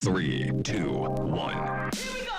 3, 2, 1. Here we go!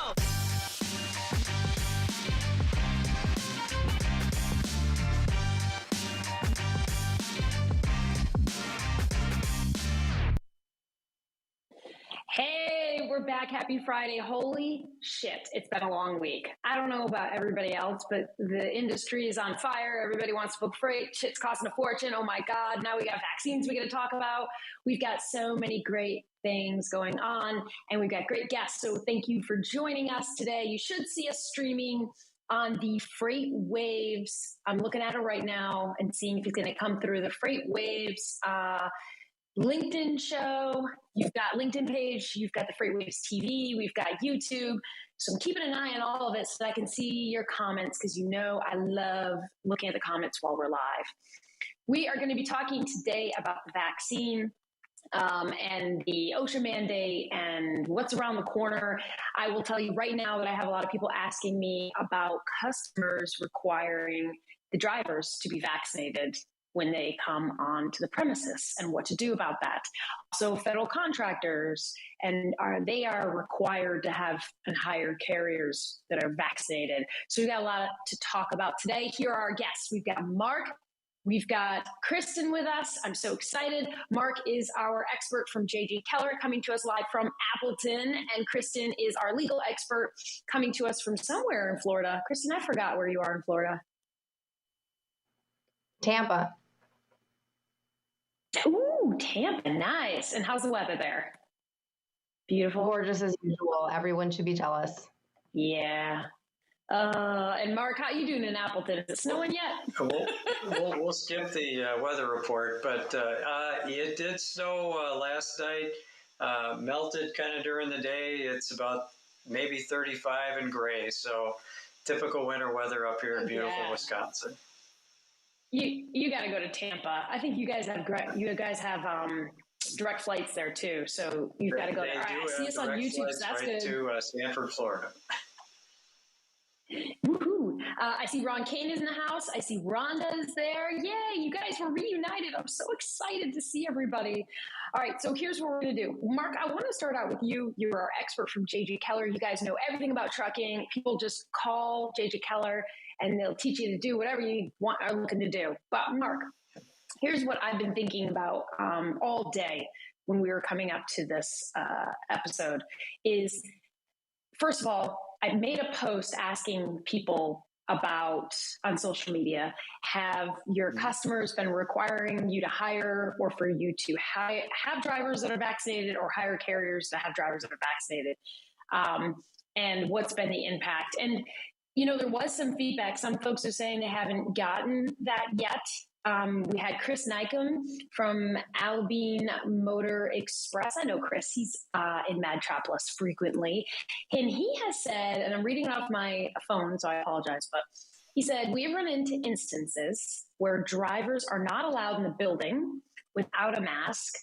Hey, we're back. Happy Friday. Holy shit, it's been a long week. I don't know about everybody else, but the industry is on fire. Everybody wants to book freight. Shit's costing a fortune. Oh my God. Now we got vaccines we got to talk about. We've got so many great things going on, and we've got great guests. So thank you for joining us today. You should see us streaming on the FreightWaves. I'm looking at it right now and seeing if it's going to come through the FreightWaves LinkedIn show. You've got LinkedIn page, you've got the FreightWaves TV, we've got YouTube. So I'm keeping an eye on all of it so that I can see your comments, because you know I love looking at the comments while we're live. We are going to be talking today about the vaccine and the OSHA mandate and what's around the corner. I will tell you right now that I have a lot of people asking me about customers requiring the drivers to be vaccinated when they come onto the premises and what to do about that. Also, federal contractors, and they are required to have and hire carriers that are vaccinated. So we've got a lot to talk about today. Here are our guests. We've got Mark. We've got Kristen with us. I'm so excited. Mark is our expert from J.J. Keller, coming to us live from Appleton. And Kristen is our legal expert coming to us from somewhere in Florida. Kristen, I forgot where you are in Florida. Tampa. Ooh, Tampa, nice. And how's the weather there? Beautiful. Gorgeous as usual. Everyone should be jealous. Yeah. And Mark, how you doing in Appleton? Is it snowing yet? We'll skip the weather report, but it did snow last night. Melted kind of during the day. It's about maybe 35 and gray. So typical winter weather up here in beautiful Wisconsin. You got to go to Tampa. I think you guys have direct flights there too. So you've got to go there. All right, see us on YouTube. So that's right good. To Sanford, Florida. Woohoo! I see Ron Kane is in the house. I see Rhonda's there. Yay! You guys were reunited. I'm so excited to see everybody. All right, so here's what we're going to do. Mark, I want to start out with you. You're our expert from J.J. Keller. You guys know everything about trucking. People just call J.J. Keller, and they'll teach you to do whatever you are looking to do. But Mark, here's what I've been thinking about all day when we were coming up to this episode is, first of all, I made a post asking people about on social media, have your customers been requiring you to hire or for you to have drivers that are vaccinated or hire carriers that have drivers that are vaccinated? And what's been the impact? And, you know, there was some feedback. Some folks are saying they haven't gotten that yet. We had Chris Nykum from Albine Motor Express. I know Chris, he's in Madtropolis frequently. And he has said, and I'm reading off my phone, so I apologize, but he said, we've run into instances where drivers are not allowed in the building without a mask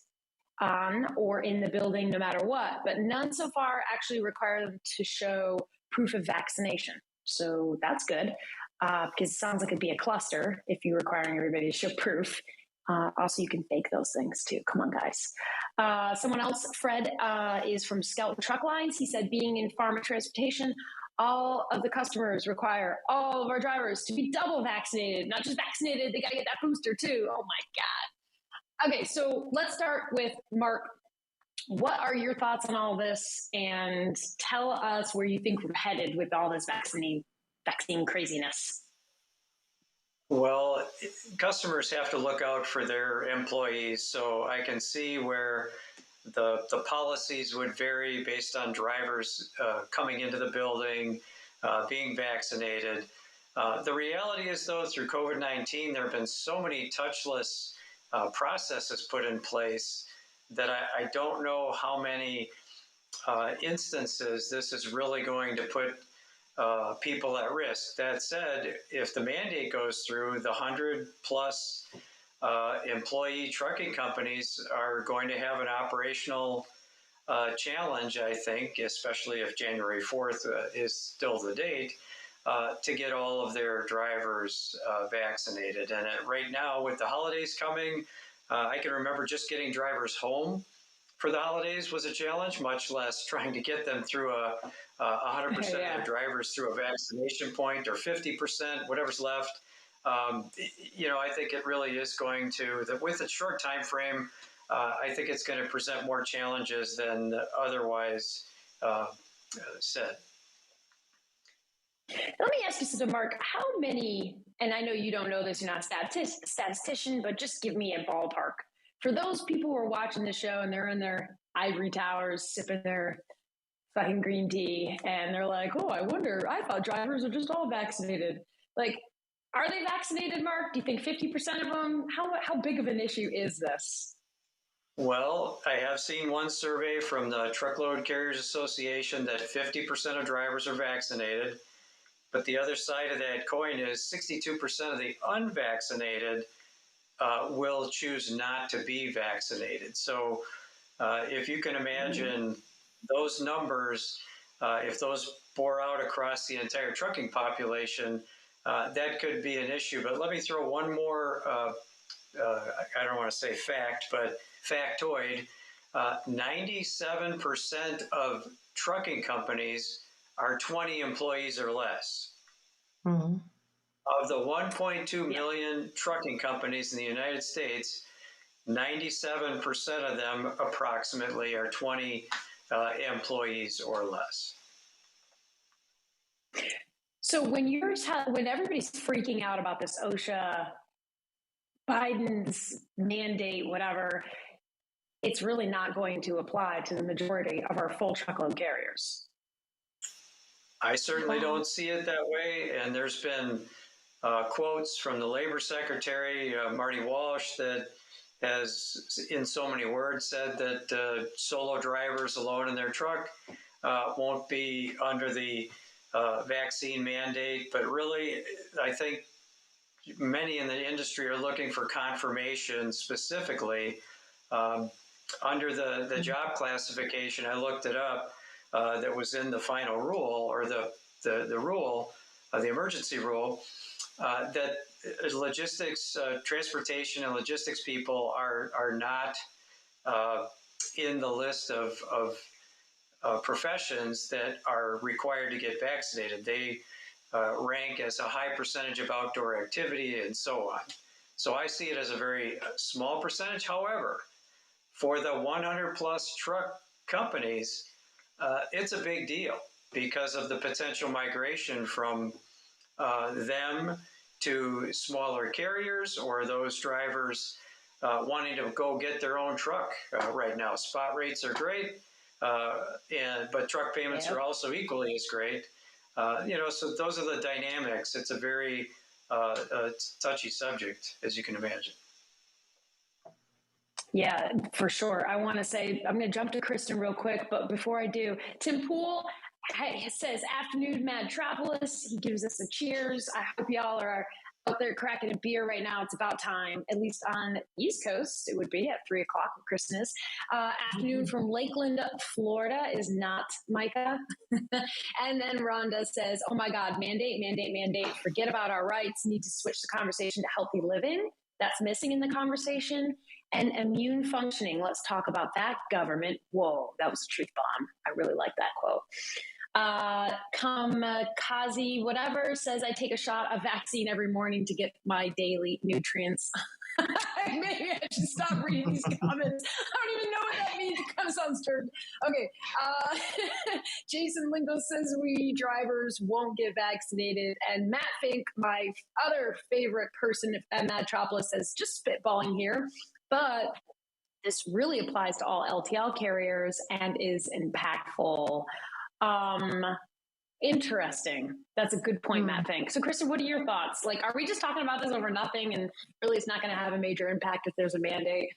on or in the building no matter what, but none so far actually require them to show proof of vaccination. So that's good. Because it sounds like it'd be a cluster if you're requiring everybody to show proof. Also, you can fake those things too. Come on, guys. Someone else, Fred, is from Skelton Truck Lines. He said, being in pharma transportation, all of the customers require all of our drivers to be double vaccinated, not just vaccinated. They got to get that booster too. Oh my God. Okay, so let's start with Mark. What are your thoughts on all this? And tell us where you think we're headed with all this vaccine craziness. Well, customers have to look out for their employees. So I can see where the policies would vary based on drivers coming into the building, being vaccinated. The reality is, though, through COVID-19, there have been so many touchless processes put in place that I don't know how many instances this is really going to put people at risk. That said, if the mandate goes through, the 100+ employee trucking companies are going to have an operational challenge, I think, especially if January 4th is still the date, to get all of their drivers vaccinated. And right now, with the holidays coming, I can remember just getting drivers home for the holidays was a challenge, much less trying to get them through a 100% of their drivers through a vaccination point or 50%, whatever's left. I think it really is going to, with a short time frame, I think it's going to present more challenges than otherwise said. Let me ask you something, Mark. How many, and I know you don't know this, you're not a statistician, but just give me a ballpark. For those people who are watching the show and they're in their ivory towers sipping their fucking green tea and they're like, oh, I wonder, I thought drivers are just all vaccinated. Like, are they vaccinated, Mark? Do you think 50% of them? How big of an issue is this? Well, I have seen one survey from the Truckload Carriers Association that 50% of drivers are vaccinated. But the other side of that coin is 62% of the unvaccinated will choose not to be vaccinated. So if you can imagine those numbers, if those bore out across the entire trucking population, that could be an issue. But let me throw one more, I don't want to say fact, but factoid. 97% of trucking companies are 20 employees or less. Mm-hmm. Of the 1.2 million trucking companies in the United States, 97% of them approximately are 20 employees or less. So when everybody's freaking out about this OSHA, Biden's mandate, whatever, it's really not going to apply to the majority of our full truckload carriers. I certainly don't see it that way. And there's been quotes from the Labor Secretary, Marty Walsh, that has, in so many words, said that solo drivers alone in their truck won't be under the vaccine mandate. But really, I think many in the industry are looking for confirmation specifically. Under the job classification, I looked it up, that was in the final rule, or the rule, the emergency rule, that logistics, transportation and logistics people are not in the list of professions that are required to get vaccinated. They rank as a high percentage of outdoor activity and so on. So I see it as a very small percentage. However, for the 100 plus truck companies, it's a big deal because of the potential migration from them to smaller carriers, or those drivers wanting to go get their own truck right now. Spot rates are great, but truck payments are also equally as great. So those are the dynamics. It's a very touchy subject, as you can imagine. Yeah, for sure. I want to say, I'm going to jump to Kristen real quick, but before I do, Tim Pool says, afternoon, Madtropolis. He gives us a cheers. I hope y'all are out there cracking a beer right now. It's about time, at least on the East Coast. It would be at 3:00 where Kristen is. Afternoon from Lakeland, Florida is not Micah. And then Rhonda says, oh my God, mandate. Forget about our rights. Need to switch the conversation to healthy living. That's missing in the conversation. And immune functioning. Let's talk about that, government. Whoa, that was a truth bomb. I really like that quote. Kamikaze, whatever, says I take a shot of vaccine every morning to get my daily nutrients. Maybe I should stop reading these comments. I don't even know what that means. It kind of sounds dirty. Okay. Jason Lingo says we drivers won't get vaccinated. And Matt Fink, my other favorite person at Madtropolis, says just spitballing here, but this really applies to all LTL carriers and is impactful. Interesting. That's a good point, Matt Fink. So, Kristen, what are your thoughts? Like, are we just talking about this over nothing and really it's not going to have a major impact if there's a mandate?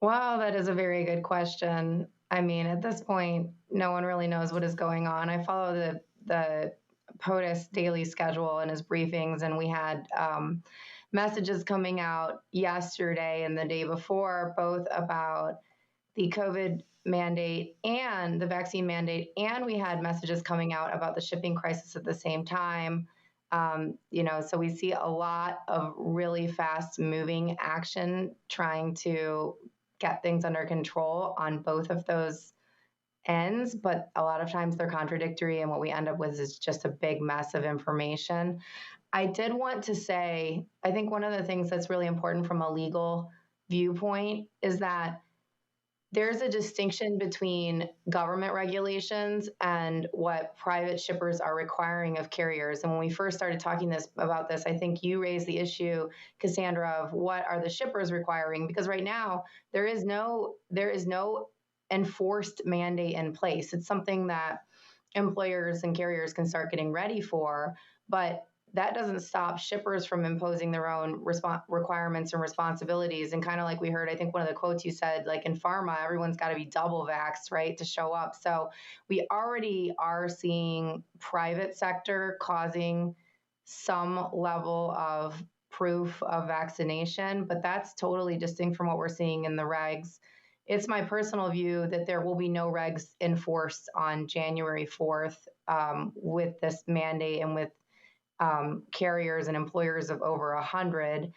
Wow, that is a very good question. I mean, at this point, no one really knows what is going on. I follow the POTUS daily schedule and his briefings, and we had messages coming out yesterday and the day before, both about the COVID mandate and the vaccine mandate, and we had messages coming out about the shipping crisis at the same time. So we see a lot of really fast moving action trying to get things under control on both of those ends, but a lot of times they're contradictory, and what we end up with is just a big mess of information. I did want to say, I think one of the things that's really important from a legal viewpoint is that there's a distinction between government regulations and what private shippers are requiring of carriers. And when we first started talking about this, I think you raised the issue, Cassandra, of what are the shippers requiring? Because right now there is no enforced mandate in place. It's something that employers and carriers can start getting ready for, but that doesn't stop shippers from imposing their own requirements and responsibilities. And kind of like we heard, I think one of the quotes you said, like in pharma, everyone's got to be double vaxxed, right, to show up. So we already are seeing private sector causing some level of proof of vaccination, but that's totally distinct from what we're seeing in the regs. It's my personal view that there will be no regs enforced on January 4th with this mandate and with carriers and employers of over 100.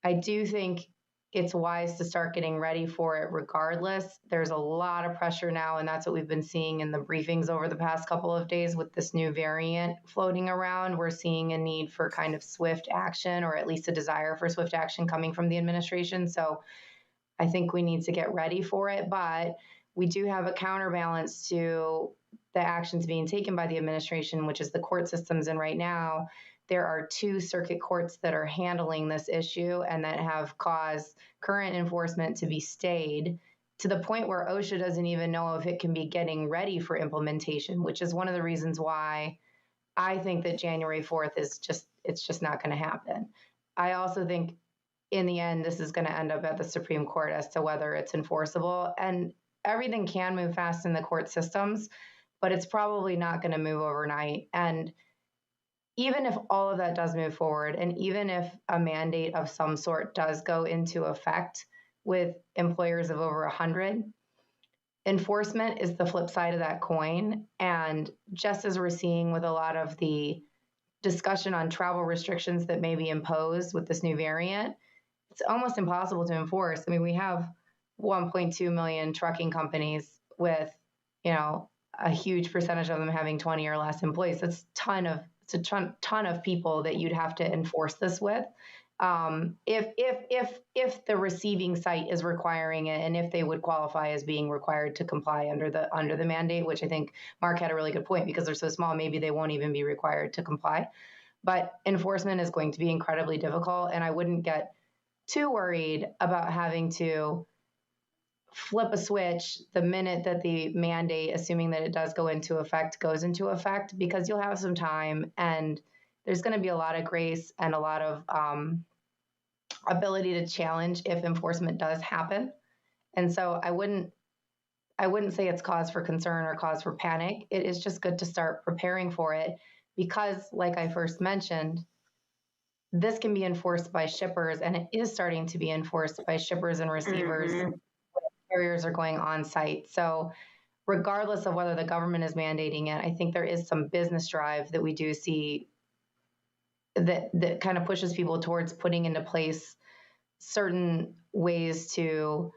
I do think it's wise to start getting ready for it regardless. There's a lot of pressure now, and that's what we've been seeing in the briefings over the past couple of days with this new variant floating around. We're seeing a need for kind of swift action, or at least a desire for swift action coming from the administration. So I think we need to get ready for it, but we do have a counterbalance to the actions being taken by the administration, which is the court systems. And right now, there are 2 circuit courts that are handling this issue and that have caused current enforcement to be stayed to the point where OSHA doesn't even know if it can be getting ready for implementation, which is one of the reasons why I think that January 4th is just not going to happen. I also think in the end, this is going to end up at the Supreme Court as to whether it's enforceable. And everything can move fast in the court systems, but it's probably not going to move overnight. And even if all of that does move forward, and even if a mandate of some sort does go into effect with employers of over 100, enforcement is the flip side of that coin. And just as we're seeing with a lot of the discussion on travel restrictions that may be imposed with this new variant, it's almost impossible to enforce. I mean, we have 1.2 million trucking companies with, a huge percentage of them having 20 or less employees. It's a ton of people that you'd have to enforce this with. If the receiving site is requiring it, and if they would qualify as being required to comply under the mandate, which I think Mark had a really good point, because they're so small, maybe they won't even be required to comply. But enforcement is going to be incredibly difficult, and I wouldn't get too worried about having to flip a switch the minute that the mandate, assuming that it does go into effect, goes into effect, because you'll have some time and there's going to be a lot of grace and a lot of ability to challenge if enforcement does happen. And so I wouldn't say it's cause for concern or cause for panic. It is just good to start preparing for it because, like I first mentioned, this can be enforced by shippers, and it is starting to be enforced by shippers and receivers. Mm-hmm. Carriers are going on site. So regardless of whether the government is mandating it, I think there is some business drive that we do see that kind of pushes people towards putting into place certain ways to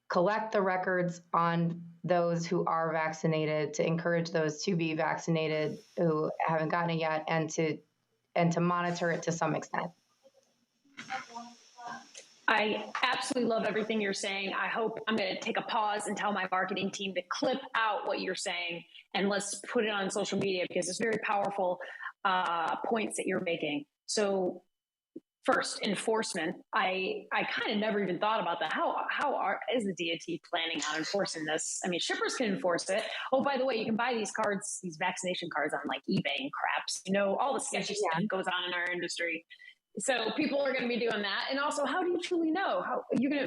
collect the records on those who are vaccinated, to encourage those to be vaccinated who haven't gotten it yet, and to monitor it to some extent. I absolutely love everything you're saying. I hope I'm going to take a pause and tell my marketing team to clip out what you're saying and let's put it on social media, because it's very powerful points that you're making. So first, enforcement. I kind of never even thought about that. How is the DOT planning on enforcing this? I mean, shippers can enforce it. Oh, by the way, you can buy these cards, these vaccination cards on like eBay and craps. All the sketchy stuff goes on in our industry. So people are going to be doing that. And also, how do you truly know?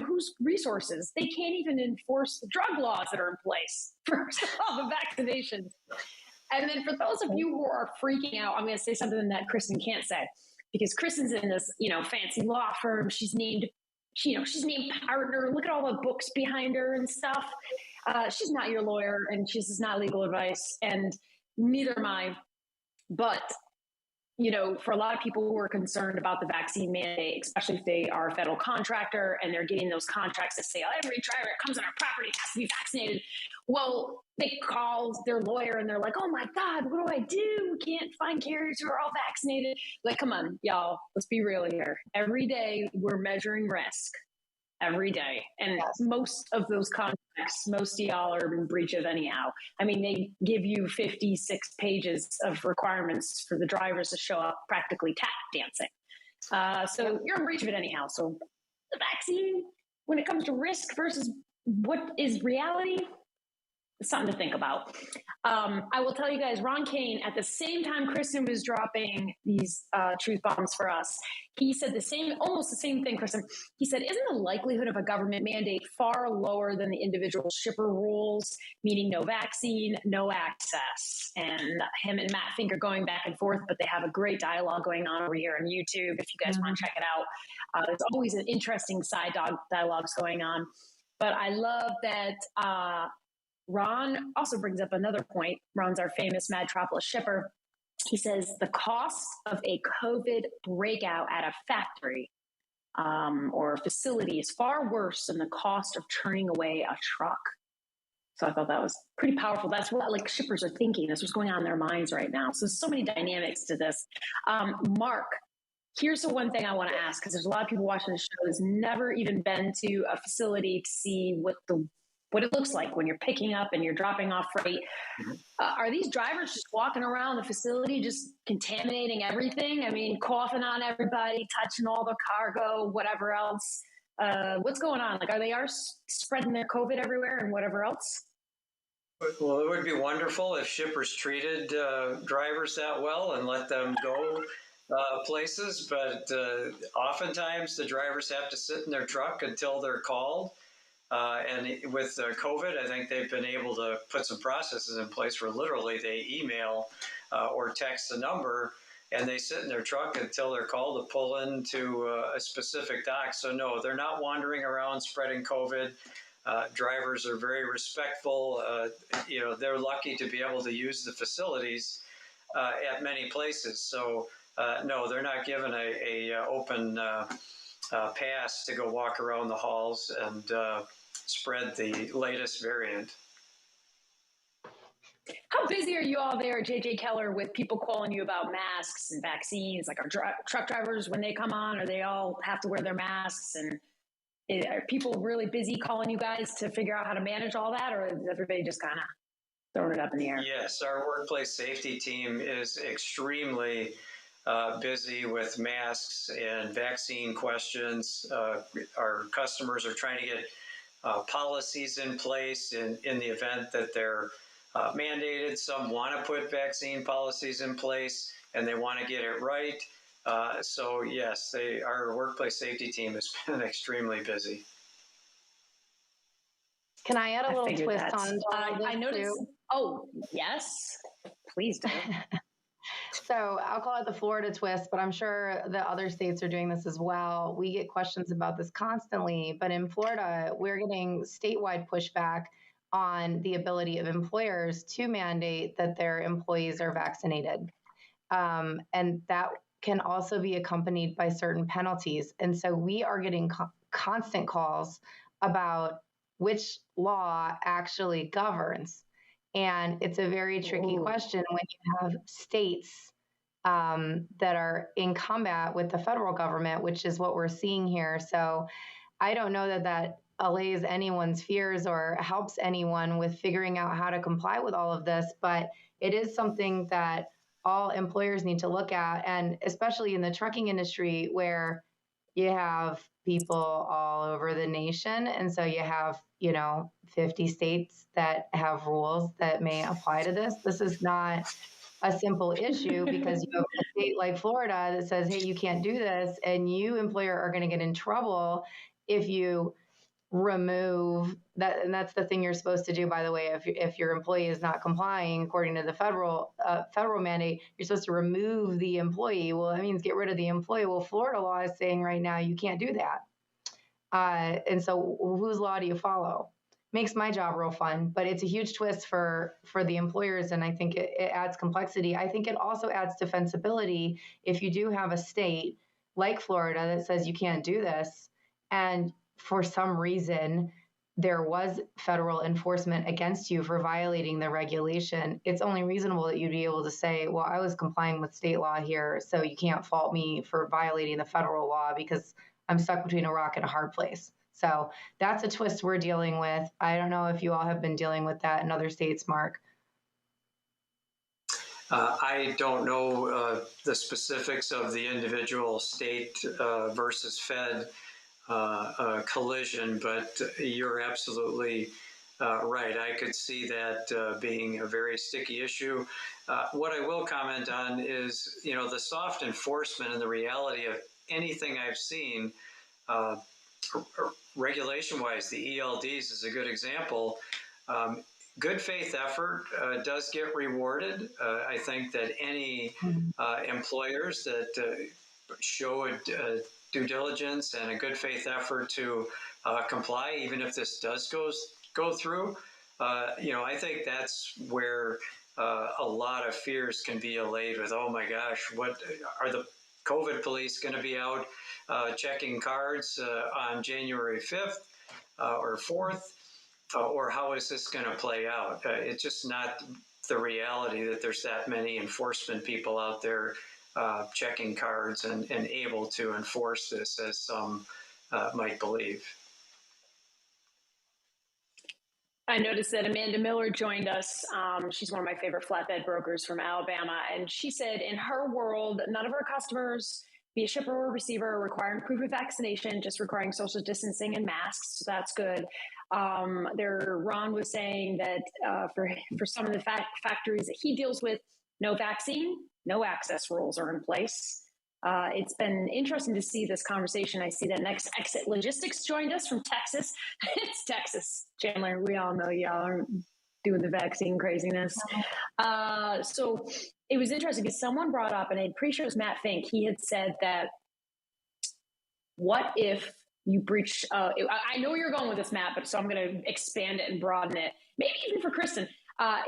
Whose resources? They can't even enforce the drug laws that are in place for all the vaccinations. And then for those of you who are freaking out, I'm going to say something that Kristen can't say, because Kristen's in this, fancy law firm. She's named partner. Look at all the books behind her and stuff. She's not your lawyer, and this is not legal advice, and neither am I. But for a lot of people who are concerned about the vaccine mandate, especially if they are a federal contractor and they're getting those contracts that say, oh, every driver that comes on our property has to be vaccinated. Well, they call their lawyer and they're like, oh my God, what do I do? We can't find carriers who are all vaccinated. Like, come on, y'all, let's be real here. Every day we're measuring risk. Every day. And most of those contracts, most of y'all are in breach of anyhow. I mean, they give you 56 pages of requirements for the drivers to show up practically tap dancing. So you're in breach of it anyhow. So the vaccine, when it comes to risk versus what is reality, something to think about. I will tell you guys, Ron Kane, at the same time Kristen was dropping these truth bombs for us, he said almost the same thing, Kristen. He said, isn't the likelihood of a government mandate far lower than the individual shipper rules, meaning no vaccine, no access? And him and Matt Fink are going back and forth, but they have a great dialogue going on over here on YouTube. If you guys want to check it out, there's always an interesting side dialogues going on. But I love that Ron also brings up another point. Ron's our famous Madtropolis shipper. He says the cost of a COVID breakout at a factory or facility is far worse than the cost of turning away a truck. So I thought that was pretty powerful. That's what shippers are thinking. That's what's going on in their minds right now. So there's so many dynamics to this. Mark, here's the one thing I want to ask, because there's a lot of people watching the show that's never even been to a facility to see what it looks like when you're picking up and you're dropping off freight. Are these drivers just walking around the facility, just contaminating everything? I mean, coughing on everybody, touching all the cargo, whatever else. What's going on? Are they spreading their COVID everywhere and whatever else? Well, it would be wonderful if shippers treated drivers that well and let them go places. But oftentimes the drivers have to sit in their truck until they're called. And with COVID, I think they've been able to put some processes in place where literally they email or text a number and they sit in their truck until they're called to pull into a specific dock. So no, they're not wandering around spreading COVID. Drivers are very respectful. They're lucky to be able to use the facilities at many places. So no, they're not given a open pass to go walk around the halls and spread the latest variant. How busy are you all there, JJ Keller, with people calling you about masks and vaccines? Like, our truck drivers, when they come on, or they all have to wear their masks? And are people really busy calling you guys to figure out how to manage all that, or is everybody just kind of throwing it up in the air? Yes, our workplace safety team is extremely busy with masks and vaccine questions. Our customers are trying to get policies in place in the event that they're mandated. Some want to put vaccine policies in place and they want to get it right. So yes, our workplace safety team has been extremely busy. Can I add a little twist on I noticed. too? Oh, yes, please do. So I'll call it the Florida twist, but I'm sure the other states are doing this as well. We get questions about this constantly, but in Florida, we're getting statewide pushback on the ability of employers to mandate that their employees are vaccinated. And that can also be accompanied by certain penalties. And so we are getting constant calls about which law actually governs. And it's a very tricky question when you have states that are in combat with the federal government, which is what we're seeing here. So I don't know that allays anyone's fears or helps anyone with figuring out how to comply with all of this, but it is something that all employers need to look at, and especially in the trucking industry where you have people all over the nation. And so you have, 50 states that have rules that may apply to this. This is not a simple issue because you have a state like Florida that says, hey, you can't do this. And you, employer, are going to get in trouble if you remove that. And that's the thing you're supposed to do, by the way. If your employee is not complying according to the federal mandate, you're supposed to remove the employee. Well, that means get rid of the employee. Well, Florida law is saying right now you can't do that. And so whose law do you follow? makes my job real fun, but it's a huge twist for the employers. And I think it adds complexity. I think it also adds defensibility if you do have a state like Florida that says you can't do this. And for some reason, there was federal enforcement against you for violating the regulation. It's only reasonable that you'd be able to say, well, I was complying with state law here, so you can't fault me for violating the federal law because I'm stuck between a rock and a hard place. So that's a twist we're dealing with. I don't know if you all have been dealing with that in other states, Mark. I don't know the specifics of the individual state versus Fed collision, but you're absolutely right. I could see that being a very sticky issue. What I will comment on is, the soft enforcement and the reality of anything I've seen regulation-wise. The ELDs is a good example. Good faith effort does get rewarded. I think that any employers that show due diligence and a good faith effort to comply, even if this does go through, I think that's where a lot of fears can be allayed with, oh my gosh, what are the COVID police going to be out checking cards on January 5th or 4th? Or how is this going to play out? It's just not the reality that there's that many enforcement people out there checking cards and able to enforce this as some might believe. I noticed that Amanda Miller joined us. She's one of my favorite flatbed brokers from Alabama. And she said in her world, none of her customers, be a shipper or receiver, requiring proof of vaccination, just requiring social distancing and masks. So that's good. Ron was saying that for some of the factories that he deals with, no vaccine, no access rules are in place. It's been interesting to see this conversation. I see that Next Exit Logistics joined us from Texas. It's Texas, Chandler. We all know y'all are doing the vaccine craziness. So it was interesting because someone brought up, and I'm pretty sure it was Matt Fink, he had said that, what if you breach, I know you're going with this, Matt, but so I'm going to expand it and broaden it. Maybe even for Kristen.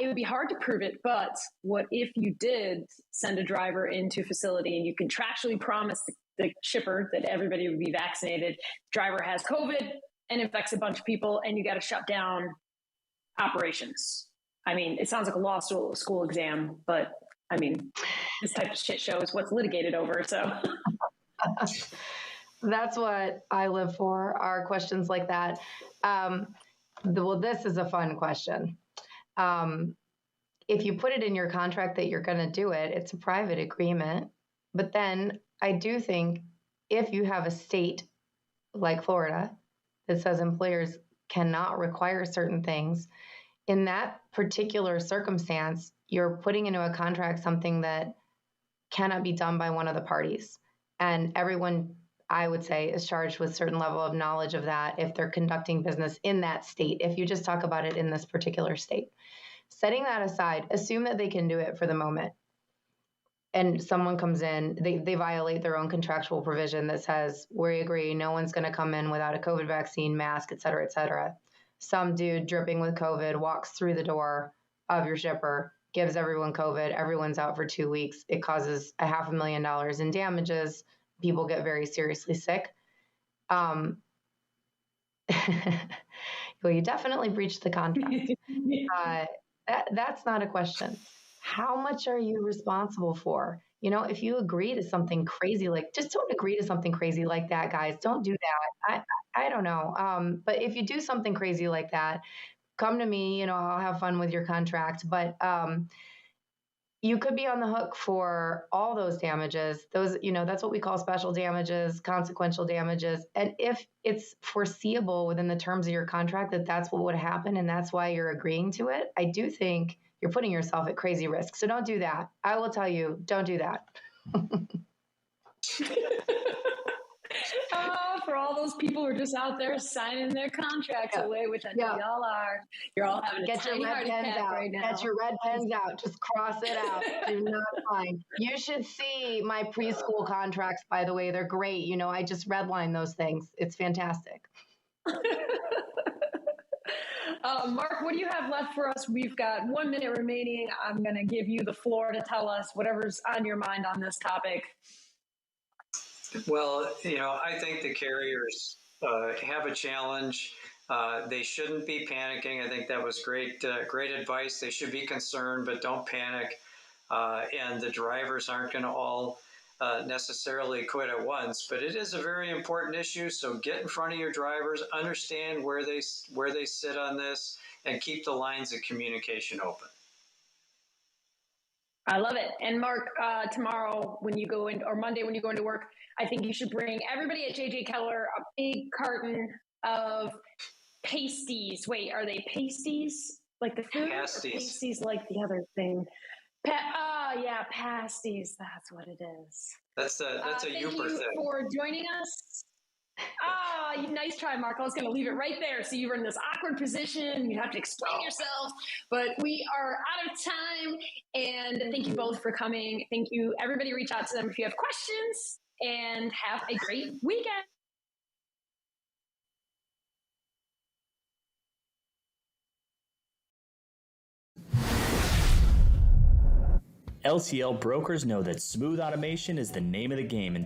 It would be hard to prove it, but what if you did send a driver into a facility and you contractually promise the shipper that everybody would be vaccinated, driver has COVID and infects a bunch of people, and you got to shut down operations? I mean, it sounds like a law school exam, but I mean, this type of shit show is what's litigated over, so... That's what I live for, are questions like that. Well, this is a fun question. If you put it in your contract that you're going to do it, it's a private agreement. But then I do think if you have a state like Florida that says employers cannot require certain things, in that particular circumstance, you're putting into a contract something that cannot be done by one of the parties. And everyone, I would say, is charged with a certain level of knowledge of that if they're conducting business in that state, if you just talk about it in this particular state. Setting that aside, assume that they can do it for the moment. And someone comes in, they violate their own contractual provision that says, we agree, no one's going to come in without a COVID vaccine, mask, et cetera, et cetera. Some dude dripping with COVID walks through the door of your shipper, gives everyone COVID, everyone's out for 2 weeks. It causes $500,000 in damages. People get very seriously sick. Well, you definitely breached the contract. That's not a question. How much are you responsible for? If you agree to something crazy, just don't agree to something crazy like that, guys. Don't do that. I don't know. But if you do something crazy like that, come to me, I'll have fun with your contract. But you could be on the hook for all those damages. Those, that's what we call special damages, consequential damages. And if it's foreseeable within the terms of your contract that that's what would happen and that's why you're agreeing to it, I do think you're putting yourself at crazy risk. So don't do that. I will tell you, don't do that. For all those people who are just out there signing their contracts away, which I know y'all are. You're all having a tiny heart attack right now. Get your red pens out. Just cross it out. Do not sign. You should see my preschool contracts, by the way. They're great. I just redline those things. It's fantastic. Mark, what do you have left for us? We've got 1 minute remaining. I'm going to give you the floor to tell us whatever's on your mind on this topic. Well, I think the carriers have a challenge. They shouldn't be panicking. I think that was great advice. They should be concerned, but don't panic. And the drivers aren't going to all necessarily quit at once, but it is a very important issue. So get in front of your drivers, understand where they sit on this, and keep the lines of communication open. I love it. And Mark, tomorrow when you go in, or Monday when you go into work, I think you should bring everybody at JJ Keller a big carton of pasties. Wait, are they pasties like the food? Pasties. Or pasties like the other thing? Yeah, pasties. That's what it is. That's a Uber thing. Thank you for joining us. Nice try, Mark. I was going to leave it right there. So you were in this awkward position. You have to explain yourself. But we are out of time. And thank you both for coming. Thank you. Everybody reach out to them if you have questions. And have a great weekend. LTL brokers know that smooth automation is the name of the game.